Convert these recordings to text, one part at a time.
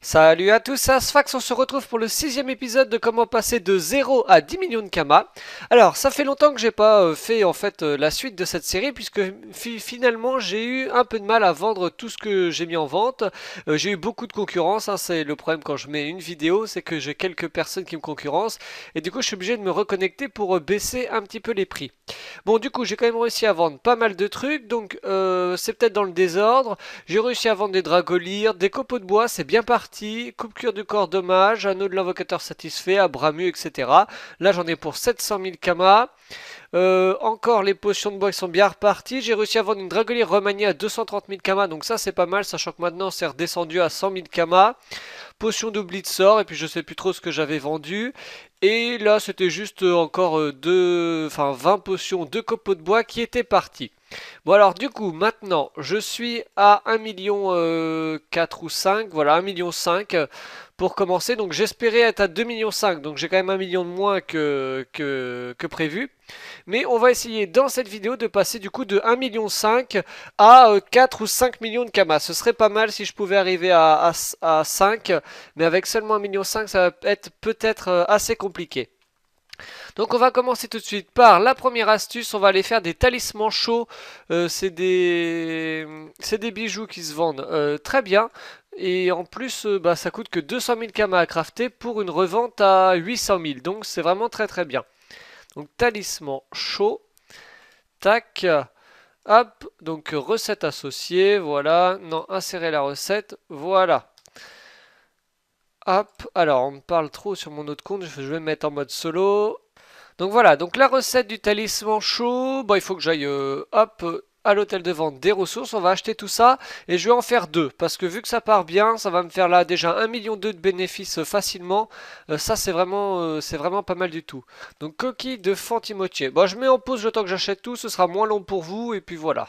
Salut à tous, c'est Asfax, on se retrouve pour le sixième épisode de comment passer de 0 à 10 millions de Kama. Alors, ça fait longtemps que j'ai pas fait en fait la suite de cette série puisque finalement j'ai eu un peu de mal à vendre tout ce que j'ai mis en vente. J'ai eu beaucoup de concurrence, hein, c'est le problème quand je mets une vidéo, c'est que j'ai quelques personnes qui me concurrencent et du coup je suis obligé de me reconnecter pour baisser un petit peu les prix. Bon, du coup j'ai quand même réussi à vendre pas mal de trucs, donc c'est peut-être dans le désordre. J'ai réussi à vendre des dragolirs, des copeaux de bois, c'est bien parti. Coupe-cuir du corps dommage, anneau de l'invocateur satisfait, abramu, etc. Là j'en ai pour 700 000 kamas. Encore les potions de bois qui sont bien reparties. J'ai réussi à vendre une dragolière remaniée à 230 000 kamas, donc ça c'est pas mal, sachant que maintenant c'est redescendu à 100 000 kamas. Potion d'oubli de sort, et puis je sais plus trop ce que j'avais vendu. Et là c'était juste encore 20 potions de copeaux de bois qui étaient partis. Bon alors du coup maintenant je suis à 1 million 4 ou 5, voilà 1 million 5 pour commencer. Donc j'espérais être à 2 millions 5, donc j'ai quand même 1 million de moins que prévu. Mais on va essayer dans cette vidéo de passer du coup de 1 million 5 à 4 ou 5 millions de kamas. Ce serait pas mal si je pouvais arriver à 5, mais avec seulement 1 million 5 ça va être peut-être assez compliqué. Donc on va commencer tout de suite par la première astuce, on va aller faire des talismans chauds. C'est des bijoux qui se vendent très bien. Et en plus, bah, ça coûte que 200 000 kamas à crafter pour une revente à 800 000. Donc c'est vraiment très très bien. Donc talisman chaud, tac, hop, donc recette associée, voilà. Non, insérer la recette, voilà. Hop, alors on me parle trop sur mon autre compte, je vais me mettre en mode solo. Donc voilà, donc la recette du talisman chaud, bon, il faut que j'aille hop à l'hôtel de vente des ressources, on va acheter tout ça et je vais en faire deux parce que vu que ça part bien, ça va me faire là déjà 1,2 million de bénéfices facilement. Ça c'est vraiment pas mal du tout. Donc coquille de Fantimotier. Bon, je mets en pause le temps que j'achète tout, ce sera moins long pour vous et puis voilà.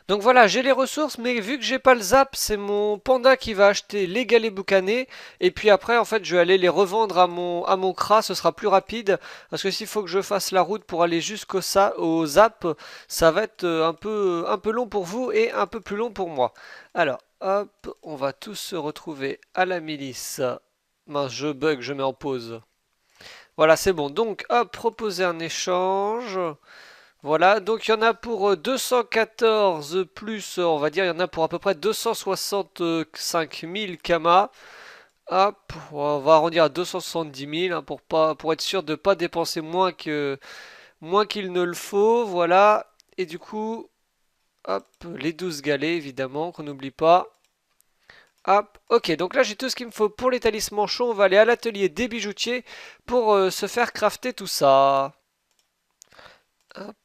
Donc voilà, j'ai les ressources, mais vu que j'ai pas le zap, c'est mon panda qui va acheter les galets boucanés. Et puis après, en fait, je vais aller les revendre à mon CRA, ce sera plus rapide. Parce que s'il faut que je fasse la route pour aller au zap, ça va être un peu long pour vous et un peu plus long pour moi. Alors, hop, on va tous se retrouver à la milice. Mince, je bug, je mets en pause. Voilà, c'est bon. Donc, hop, proposer un échange. Voilà, donc il y en a pour 214 plus, on va dire, il y en a pour à peu près 265 000 kamas. Hop, on va arrondir à 270 000 hein, pour être sûr de ne pas dépenser moins qu'il ne le faut. Voilà, et du coup, hop, les 12 galets évidemment, qu'on n'oublie pas. Hop, ok, donc là j'ai tout ce qu'il me faut pour les talismans chauds. On va aller à l'atelier des bijoutiers pour se faire crafter tout ça. Hop.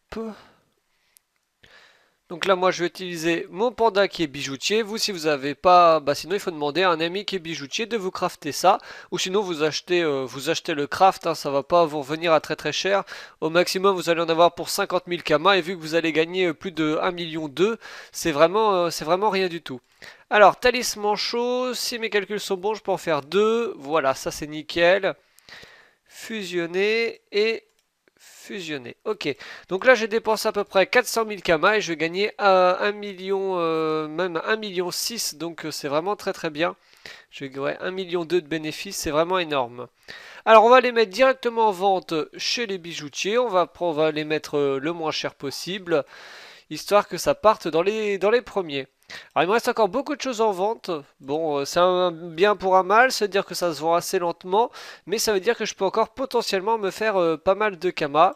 Donc là, moi, je vais utiliser mon panda qui est bijoutier. Vous, si vous n'avez pas, bah sinon, il faut demander à un ami qui est bijoutier de vous crafter ça. Ou sinon, vous achetez le craft. Hein, ça va pas vous revenir à très très cher. Au maximum, vous allez en avoir pour 50 000 kamas. Et vu que vous allez gagner plus de 1 million 2, c'est vraiment rien du tout. Alors, talisman chaud. Si mes calculs sont bons, je peux en faire deux. Voilà, ça c'est nickel. Fusionner et fusionner. Ok. Donc là, j'ai dépensé à peu près 400 000 kamas et je vais gagner 1 million, même 1 million 6. Donc c'est vraiment très très bien. Je vais gagner 1 million 2 de bénéfices. C'est vraiment énorme. Alors on va les mettre directement en vente chez les bijoutiers. On va les mettre le moins cher possible. Histoire que ça parte dans les premiers. Alors il me reste encore beaucoup de choses en vente. Bon, c'est un bien pour un mal, c'est-à-dire que ça se vend assez lentement, mais ça veut dire que je peux encore potentiellement me faire pas mal de kamas.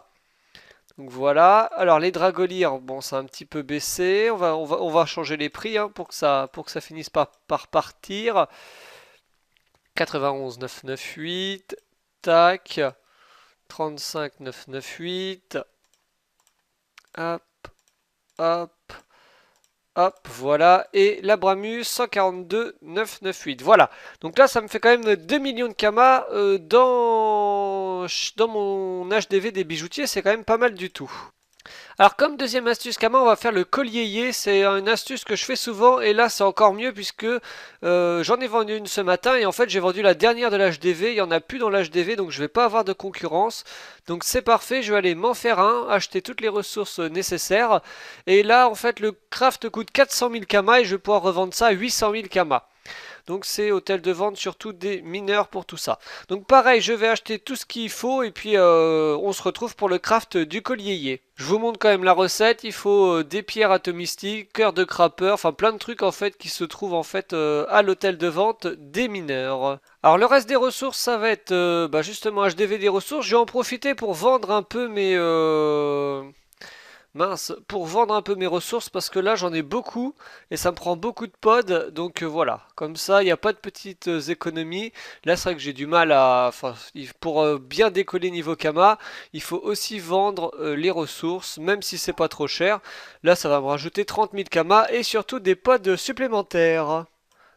Donc voilà. Alors les dragolirs, bon, c'est un petit peu baissé. On va changer les prix hein, pour que ça finisse par partir. 91 998. Tac. 35 998. Hop, hop. Hop, voilà. Et l'Abramus 142 998. Voilà. Donc là, ça me fait quand même 2 millions de kamas dans mon HDV des bijoutiers. C'est quand même pas mal du tout. Alors comme deuxième astuce Kama, on va faire le collier. C'est une astuce que je fais souvent et là c'est encore mieux puisque j'en ai vendu une ce matin et en fait j'ai vendu la dernière de l'HDV. Il n'y en a plus dans l'HDV donc je vais pas avoir de concurrence. Donc c'est parfait, je vais aller m'en faire un, acheter toutes les ressources nécessaires. Et là en fait le craft coûte 400 000 Kama et je vais pouvoir revendre ça à 800 000 Kama. Donc c'est hôtel de vente, surtout des mineurs pour tout ça. Donc pareil, je vais acheter tout ce qu'il faut et puis on se retrouve pour le craft du collier. Je vous montre quand même la recette. Il faut des pierres atomistiques, cœur de crapeur, enfin plein de trucs en fait qui se trouvent en fait à l'hôtel de vente des mineurs. Alors le reste des ressources, ça va être justement HDV des ressources. Je vais en profiter pour vendre un peu mes pour vendre un peu mes ressources parce que là j'en ai beaucoup et ça me prend beaucoup de pods. Donc voilà, comme ça il n'y a pas de petites économies. Là c'est vrai que j'ai du mal à, enfin pour bien décoller niveau Kama, il faut aussi vendre les ressources, même si c'est pas trop cher. Là ça va me rajouter 30 000 Kama et surtout des pods supplémentaires.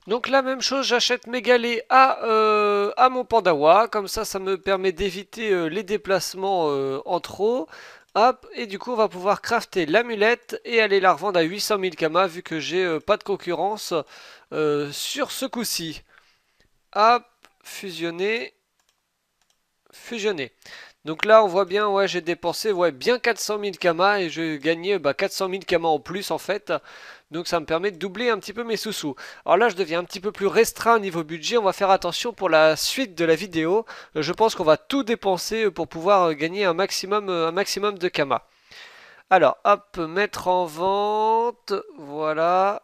Donc la même chose, j'achète mes galets à mon Pandawa, comme ça me permet d'éviter les déplacements en trop. Hop, et du coup on va pouvoir crafter l'amulette et aller la revendre à 800 000 Kama vu que j'ai pas de concurrence sur ce coup-ci. Hop, fusionner, fusionner. Donc là on voit bien, ouais j'ai dépensé bien 400 000 Kama et je gagnais 400 000 Kama en plus en fait. Donc ça me permet de doubler un petit peu mes sous-sous. Alors là je deviens un petit peu plus restreint au niveau budget. On va faire attention pour la suite de la vidéo. Je pense qu'on va tout dépenser pour pouvoir gagner un maximum de Kama. Alors hop, mettre en vente. Voilà.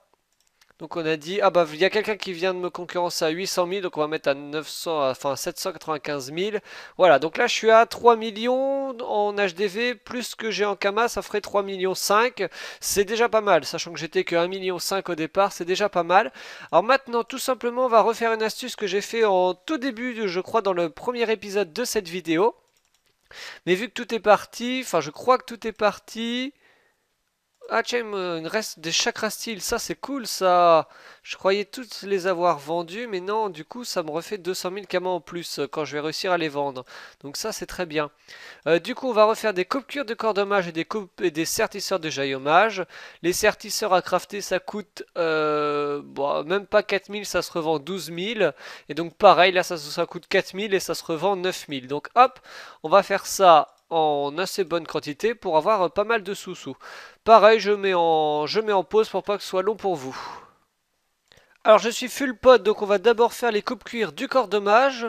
Donc on a dit, ah bah il y a quelqu'un qui vient de me concurrencer à 800 000, donc on va mettre à 900, enfin 795 000. Voilà, donc là je suis à 3 millions en HDV, plus que j'ai en Kama, ça ferait 3 millions 5. C'est déjà pas mal, sachant que j'étais que 1 million 5 au départ, c'est déjà pas mal. Alors maintenant, tout simplement, on va refaire une astuce que j'ai fait en tout début, je crois, dans le premier épisode de cette vidéo. Mais vu que tout est parti, enfin je crois que tout est parti. Ah tiens, il me reste des chakras style, ça c'est cool ça. Je croyais toutes les avoir vendus, mais non, du coup ça me refait 200 000 Kama en plus quand je vais réussir à les vendre. Donc ça c'est très bien. Du coup on va refaire des coupes cuir de corps dommage et des sertisseurs de jaillomage. Les sertisseurs à crafter ça coûte même pas 4000, ça se revend 12 000. Et donc pareil, là ça coûte 4000 et ça se revend 9000. Donc hop, on va faire ça en assez bonne quantité pour avoir pas mal de sous-sous. Pareil, je mets en pause pour pas que ce soit long pour vous. Alors je suis full pod, donc on va d'abord faire les coupes cuir du corps de mage.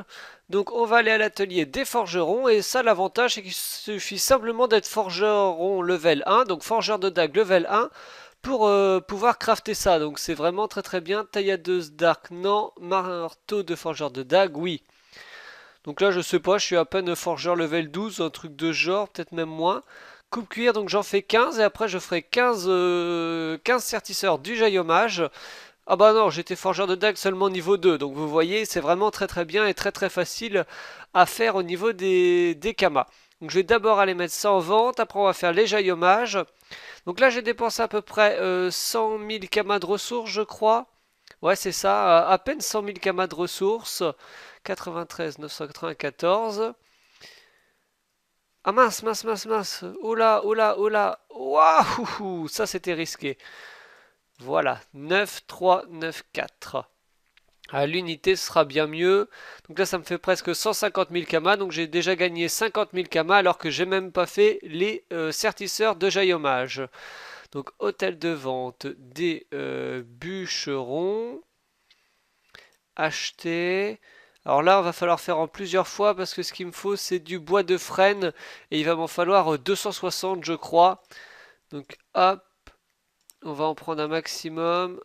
Donc on va aller à l'atelier des forgerons et ça l'avantage c'est qu'il suffit simplement d'être forgeron level 1, donc forgeur de dague level 1 pour pouvoir crafter ça. Donc c'est vraiment très très bien. Tailladeuse d'arc non, marteau de forgeur de dague oui. Donc là je sais pas, je suis à peine forgeur level 12, un truc de genre, peut-être même moins. Coupe cuir, donc j'en fais 15 et après je ferai 15 sertisseurs du jaillomage. Ah bah non, j'étais forgeur de dague seulement niveau 2, donc vous voyez, c'est vraiment très très bien et très très facile à faire au niveau des kamas. Donc je vais d'abord aller mettre ça en vente, après on va faire les jaillommages. Donc là j'ai dépensé à peu près 100 000 kamas de ressources je crois. Ouais c'est ça, à peine 100 000 kamas de ressources. 93 994. Ah mince, mince, mince, mince. Oula, oula, oula. Waouh, ça c'était risqué. Voilà, 9, 3, 9, 4. À l'unité, ce sera bien mieux. Donc là, ça me fait presque 150 000 kamas. Donc j'ai déjà gagné 50 000 kamas alors que j'ai même pas fait les sertisseurs de jaillomage. Donc hôtel de vente des bûcherons. Acheter. Alors là, il va falloir faire en plusieurs fois parce que ce qu'il me faut, c'est du bois de frêne et il va m'en falloir 260, je crois. Donc hop, on va en prendre un maximum.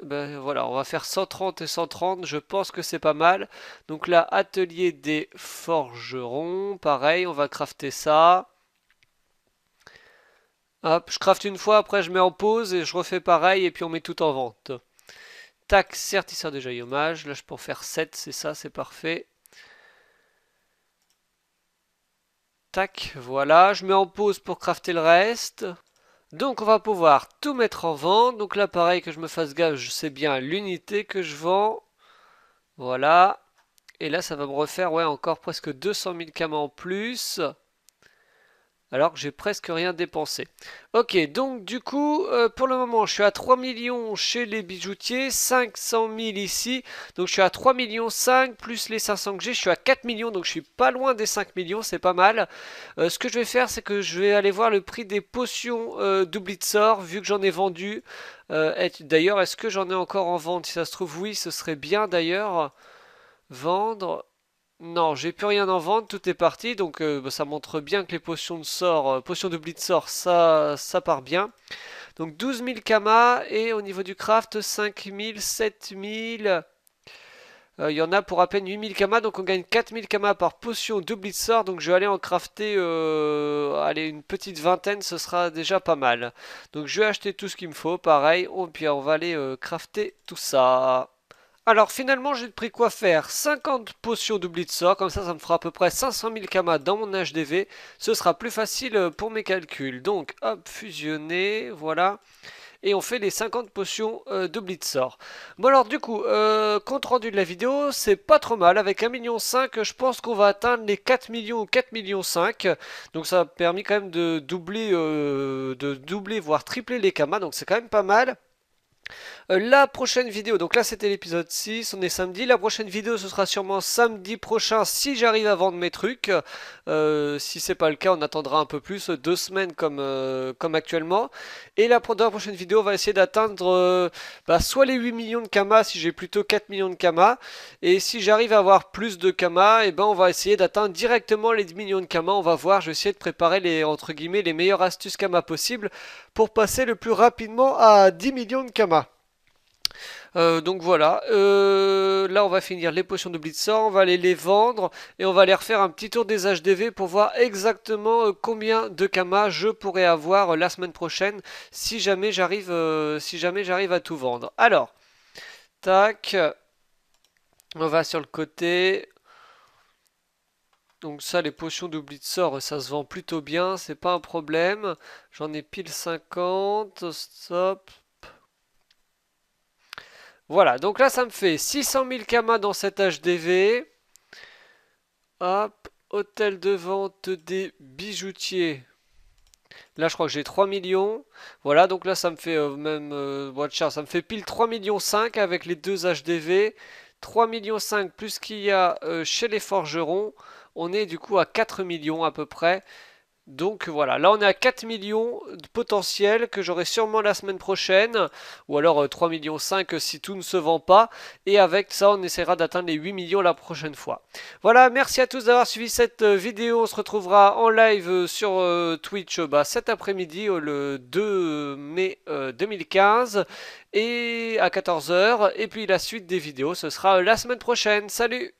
Ben voilà, on va faire 130 et 130, je pense que c'est pas mal. Donc là, atelier des forgerons, pareil, on va crafter ça. Hop, je crafte une fois, après je mets en pause et je refais pareil et puis on met tout en vente. Tac, sertisseur de jaillomage, là je peux en faire 7, c'est ça, c'est parfait. Tac, voilà, je mets en pause pour crafter le reste. Donc on va pouvoir tout mettre en vente. Donc là pareil que je me fasse gaffe, je sais bien l'unité que je vends. Voilà. Et là ça va me refaire encore presque 200 000 kamas en plus. alors que j'ai presque rien dépensé. Ok, donc du coup, pour le moment, je suis à 3 millions chez les bijoutiers, 500 000 ici, donc je suis à 3 millions 5 plus les 500 que j'ai, je suis à 4 millions, donc je suis pas loin des 5 millions, c'est pas mal. Ce que je vais faire, c'est que je vais aller voir le prix des potions d'oubli de sort, vu que j'en ai vendu. D'ailleurs, est-ce que j'en ai encore en vente? Si ça se trouve, oui, ce serait bien d'ailleurs. Vendre. Non, j'ai plus rien en vente, tout est parti, donc bah, ça montre bien que les potions de sort, potions d'oubli de sort, ça part bien. Donc 12 000 kamas et au niveau du craft 5 000, 7 000. Il y en a pour à peine 8 000 kamas, donc on gagne 4 000 kamas par potion d'oubli de sort. Donc je vais aller en crafter allez, une petite vingtaine, ce sera déjà pas mal. Donc je vais acheter tout ce qu'il me faut, pareil, puis on va aller crafter tout ça. Alors finalement j'ai pris quoi faire? 50 potions d'oubli de sort, comme ça me fera à peu près 500 000 kamas dans mon HDV. Ce sera plus facile pour mes calculs. Donc hop, fusionner, voilà. Et on fait les 50 potions d'oubli de sort. Bon alors du coup, compte rendu de la vidéo, c'est pas trop mal. Avec 1,5 million, je pense qu'on va atteindre les 4 millions ou 4,5 millions. Donc ça a permis quand même de doubler, voire tripler les kamas. Donc c'est quand même pas mal. La prochaine vidéo, donc là c'était l'épisode 6, on est samedi, la prochaine vidéo ce sera sûrement samedi prochain si j'arrive à vendre mes trucs. Si c'est pas le cas, on attendra un peu plus, 2 semaines comme actuellement. Et dans la prochaine vidéo, on va essayer d'atteindre soit les 8 millions de kamas si j'ai plutôt 4 millions de kamas. Et si j'arrive à avoir plus de kamas, et ben on va essayer d'atteindre directement les 10 millions de kamas. On va voir, je vais essayer de préparer les entre guillemets les meilleures astuces kamas possibles pour passer le plus rapidement à 10 millions de kamas. Donc voilà, là on va finir les potions de Blitzor, on va aller les vendre et on va aller refaire un petit tour des HDV pour voir exactement combien de kamas je pourrais avoir la semaine prochaine si jamais j'arrive à tout vendre. Alors, tac, on va sur le côté. Donc ça, les potions d'oubli de sort, ça se vend plutôt bien, c'est pas un problème. J'en ai pile 50, stop. Voilà, donc là ça me fait 600 000 kamas dans cet HDV. Hop, hôtel de vente des bijoutiers. Là je crois que j'ai 3 millions. Voilà, donc là ça me fait ça me fait pile 3 millions 5 avec les deux HDV. 3 millions 5 plus ce qu'il y a chez les forgerons. On est du coup à 4 millions à peu près. Donc voilà, là on est à 4 millions de potentiel que j'aurai sûrement la semaine prochaine, ou alors 3 millions 5 si tout ne se vend pas, et avec ça on essaiera d'atteindre les 8 millions la prochaine fois. Voilà, merci à tous d'avoir suivi cette vidéo, on se retrouvera en live sur Twitch cet après-midi, le 2 mai 2015, et à 14 h, et puis la suite des vidéos ce sera la semaine prochaine, salut!